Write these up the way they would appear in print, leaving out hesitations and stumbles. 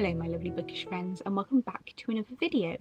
Hello my lovely bookish friends, and welcome back to another video.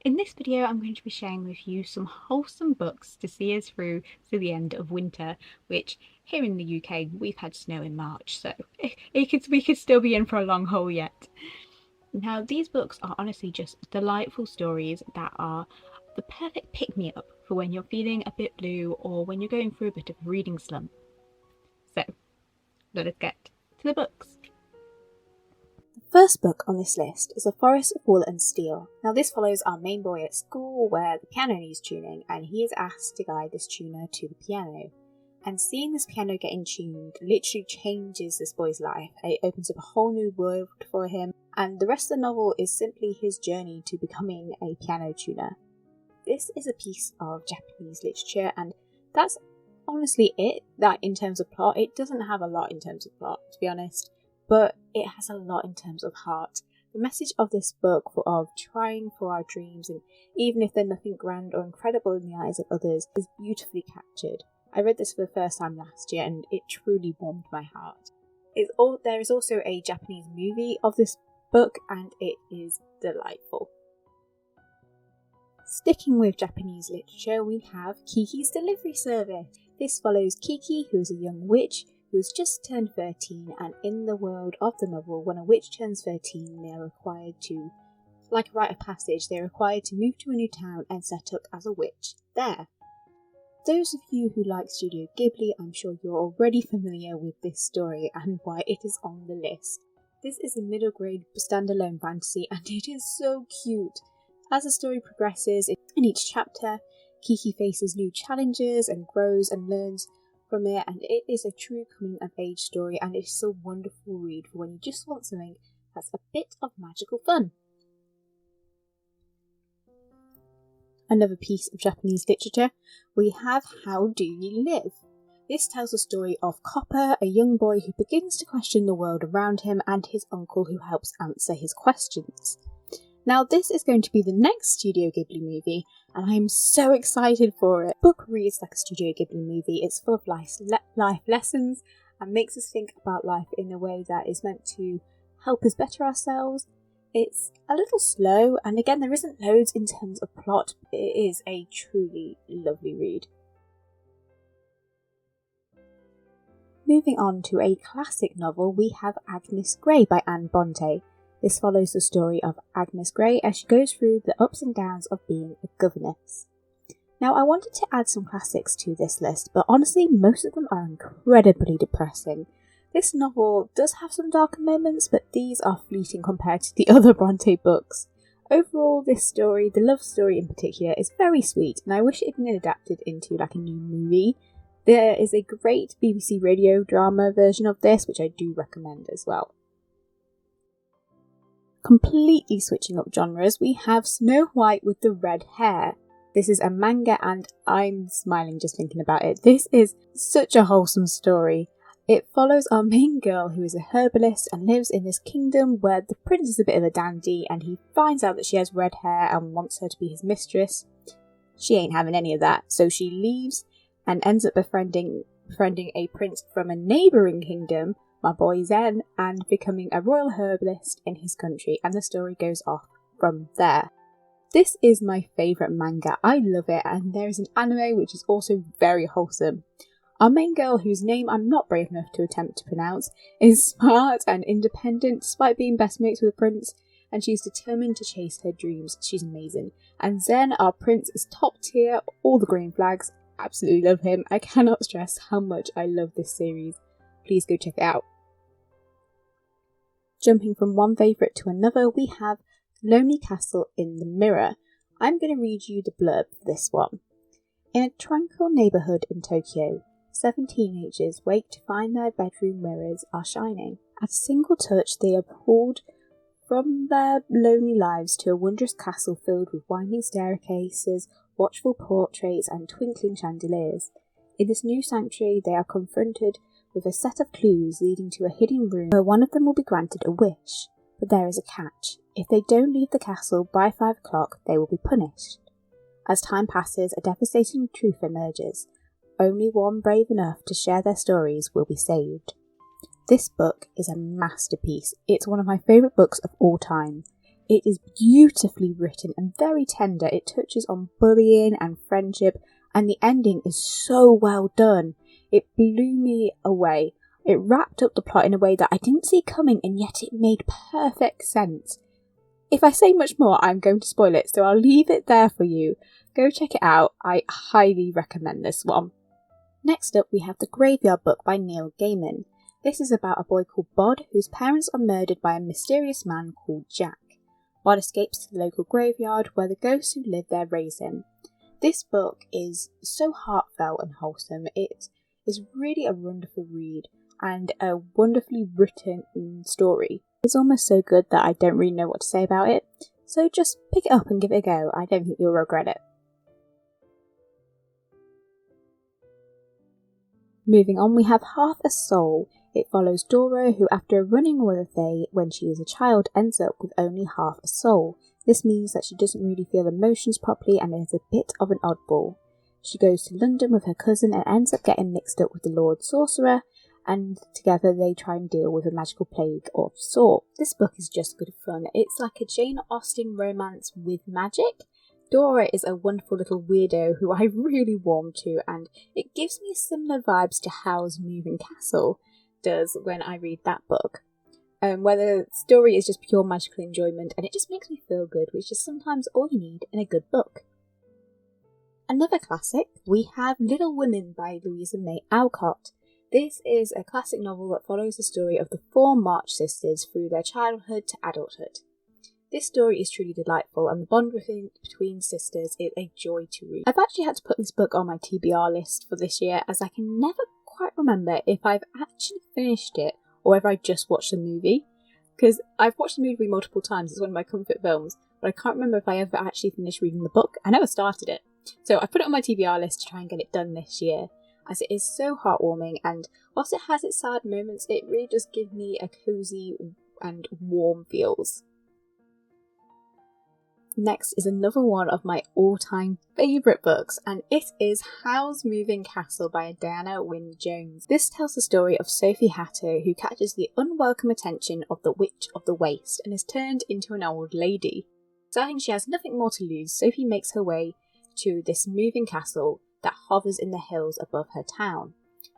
In this video I'm going to be sharing with you some wholesome books to see us through to the end of winter, which here in the UK we've had snow in March, so we could still be in for a long haul yet. Now these books are honestly just delightful stories that are the perfect pick-me-up for when you're feeling a bit blue or when you're going through a bit of a reading slump. So let us get to the books. The first book on this list is A Forest of Wool and Steel. Now this follows our main boy at school where the piano needs tuning, and he is asked to guide this tuner to the piano. And seeing this piano getting tuned literally changes this boy's life. It opens up a whole new world for him, and the rest of the novel is simply his journey to becoming a piano tuner. This is a piece of Japanese literature, and that's honestly it. That in terms of plot, it doesn't have a lot in terms of plot, to be honest, but it has a lot in terms of heart. The message of this book of trying for our dreams, and even if they're nothing grand or incredible in the eyes of others, is beautifully captured. I read this for the first time last year and it truly warmed my heart. There is also a Japanese movie of this book and it is delightful. Sticking with Japanese literature, we have Kikis Delivery Service. This follows Kiki, who is a young witch who has just turned 13, and in the world of the novel, when a witch turns 13, they are required to, like a rite of passage, they are required to move to a new town and set up as a witch there. Those of you who like Studio Ghibli, I'm sure you're already familiar with this story and why it is on the list. This is a middle grade standalone fantasy and it is so cute. As the story progresses in each chapter, Kiki faces new challenges and grows and learns from it, and it is a true coming of age story, and it is a wonderful read for when you just want something that's a bit of magical fun. Another piece of Japanese literature, we have How Do You Live? This tells the story of Copper, a young boy who begins to question the world around him, and his uncle who helps answer his questions. Now this is going to be the next Studio Ghibli movie, and I am so excited for it. The book reads like a Studio Ghibli movie. It's full of life lessons and makes us think about life in a way that is meant to help us better ourselves. It's a little slow, and again there isn't loads in terms of plot, but it is a truly lovely read. Moving on to a classic novel, we have Agnes Gray by Anne Bronte. This follows the story of Agnes Gray as she goes through the ups and downs of being a governess. Now I wanted to add some classics to this list, but honestly most of them are incredibly depressing. This novel does have some darker moments, but these are fleeting compared to the other Bronte books. Overall, this story, the love story in particular, is very sweet, and I wish it had been adapted into like a new movie. There is a great BBC radio drama version of this, which I do recommend as well. Completely switching up genres, we have Snow White with the Red Hair. This is a manga and I'm smiling just thinking about it. This is such a wholesome story. It follows our main girl who is a herbalist and lives in this kingdom where the prince is a bit of a dandy and he finds out that she has red hair and wants her to be his mistress. She ain't having any of that, so she leaves and ends up befriending a prince from a neighbouring kingdom, my boy Zen, and becoming a royal herbalist in his country, and the story goes off from there. This is my favourite manga. I love it, and there is an anime which is also very wholesome. Our main girl, whose name I'm not brave enough to attempt to pronounce, is smart and independent despite being best mates with a prince, and she's determined to chase her dreams. She's amazing. And Zen, our prince, is top tier, all the green flags. Absolutely love him. I cannot stress how much I love this series. Please go check it out. Jumping from one favourite to another, we have Lonely Castle in the Mirror. I'm going to read you the blurb for this one. In a tranquil neighbourhood in Tokyo, 7 teenagers wake to find their bedroom mirrors are shining. At a single touch, they are pulled from their lonely lives to a wondrous castle filled with winding staircases, watchful portraits and twinkling chandeliers. In this new sanctuary, they are confronted with a set of clues leading to a hidden room where one of them will be granted a wish. But there is a catch. If they don't leave the castle by 5 o'clock, they will be punished. As time passes, a devastating truth emerges. Only one brave enough to share their stories will be saved. This book is a masterpiece. It's one of my favourite books of all time. It is beautifully written and very tender. It touches on bullying and friendship, and the ending is so well done. It blew me away. It wrapped up the plot in a way that I didn't see coming, and yet it made perfect sense. If I say much more, I'm going to spoil it, so I'll leave it there for you. Go check it out. I highly recommend this one. Next up, we have The Graveyard Book by Neil Gaiman. This is about a boy called Bod, whose parents are murdered by a mysterious man called Jack. Bod escapes to the local graveyard where the ghosts who live there raise him. This book is so heartfelt and wholesome. It is really a wonderful read and a wonderfully written story. It's almost so good that I don't really know what to say about it, so just pick it up and give it a go. I don't think you'll regret it. Moving on, we have Half a Soul. It follows Dora, who after running with a fae when she was a child ends up with only half a soul. This means that she doesn't really feel emotions properly and is a bit of an oddball. She goes to London with her cousin and ends up getting mixed up with the Lord Sorcerer, and together they try and deal with a magical plague of sort. This book is just good fun. It's like a Jane Austen romance with magic. Dora is a wonderful little weirdo who I really warm to, and it gives me similar vibes to Howl's Moving Castle does when I read that book. Where the story is just pure magical enjoyment and it just makes me feel good, which is sometimes all you need in a good book. Another classic, we have Little Women by Louisa May Alcott. This is a classic novel that follows the story of the 4 March sisters through their childhood to adulthood. This story is truly delightful and the bond between sisters is a joy to read. I've actually had to put this book on my TBR list for this year as I can never quite remember if I've actually finished it or whether I just watched the movie, because I've watched the movie multiple times. It's one of my comfort films, but I can't remember if I ever actually finished reading the book. I never started it, so I put it on my TBR list to try and get it done this year, as it is so heartwarming, and whilst it has its sad moments, it really does give me a cozy and warm feels. Next is another one of my all-time favourite books, and it is Howl's Moving Castle by Diana Wynne Jones. This tells the story of Sophie Hatter, who catches the unwelcome attention of the Witch of the Waste and is turned into an old lady. Deciding she has nothing more to lose, Sophie makes her way to this moving castle that hovers in the hills above her town.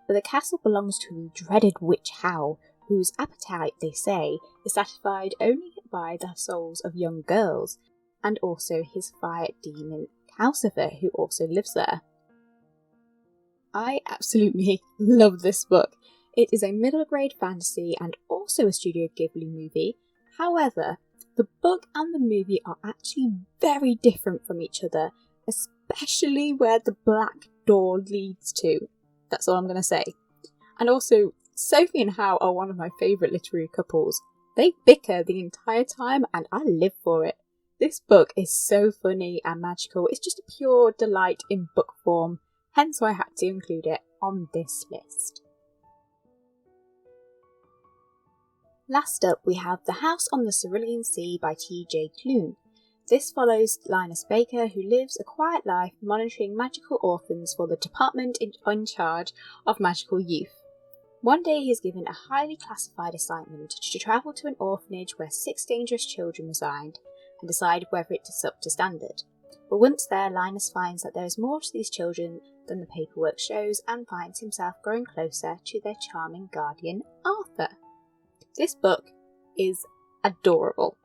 But the castle belongs to the dreaded witch Howl, whose appetite, they say, is satisfied only by the souls of young girls, and also his fire demon Calcifer, who also lives there. I absolutely love this book. It is a middle grade fantasy and also a Studio Ghibli movie. However, the book and the movie are actually very different from each other, especially where the black door leads to. That's all I'm going to say. And also, Sophie and Hal are one of my favourite literary couples. They bicker the entire time and I live for it. This book is so funny and magical. It's just a pure delight in book form, hence why I had to include it on this list. Last up, we have The House on the Cerulean Sea by T.J. Klune. This follows Linus Baker, who lives a quiet life monitoring magical orphans for the department in charge of magical youth. One day he is given a highly classified assignment to travel to an orphanage where 6 dangerous children reside and decide whether it is up to standard. But once there, Linus finds that there is more to these children than the paperwork shows and finds himself growing closer to their charming guardian, Arthur. This book is adorable.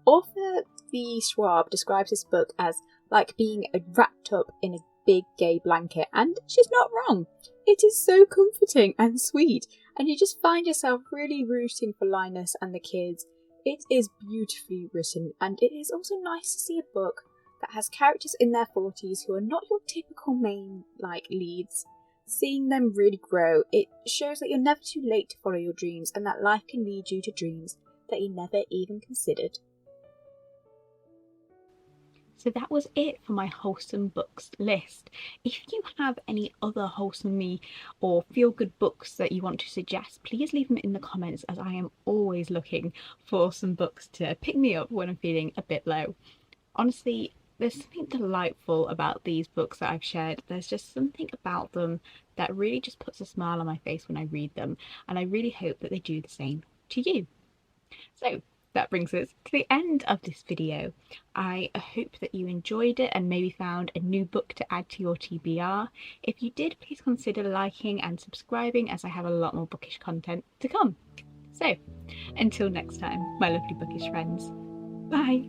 Author V. Schwab describes this book as like being wrapped up in a big gay blanket, and she's not wrong. It is so comforting and sweet, and you just find yourself really rooting for Linus and the kids. It is beautifully written, and it is also nice to see a book that has characters in their 40s who are not your typical main leads. Seeing them really grow, it shows that you're never too late to follow your dreams and that life can lead you to dreams that you never even considered. So that was it for my wholesome books list. If you have any other wholesome or feel-good books that you want to suggest, please leave them in the comments, as I am always looking for some books to pick me up when I'm feeling a bit low. Honestly, There's something delightful about these books that I've shared. There's just something about them that really just puts a smile on my face when I read them, and I really hope that they do the same to you. So that brings us to the end of this video. I hope that you enjoyed it and maybe found a new book to add to your TBR. If you did, please consider liking and subscribing, as I have a lot more bookish content to come. So until next time, my lovely bookish friends, bye.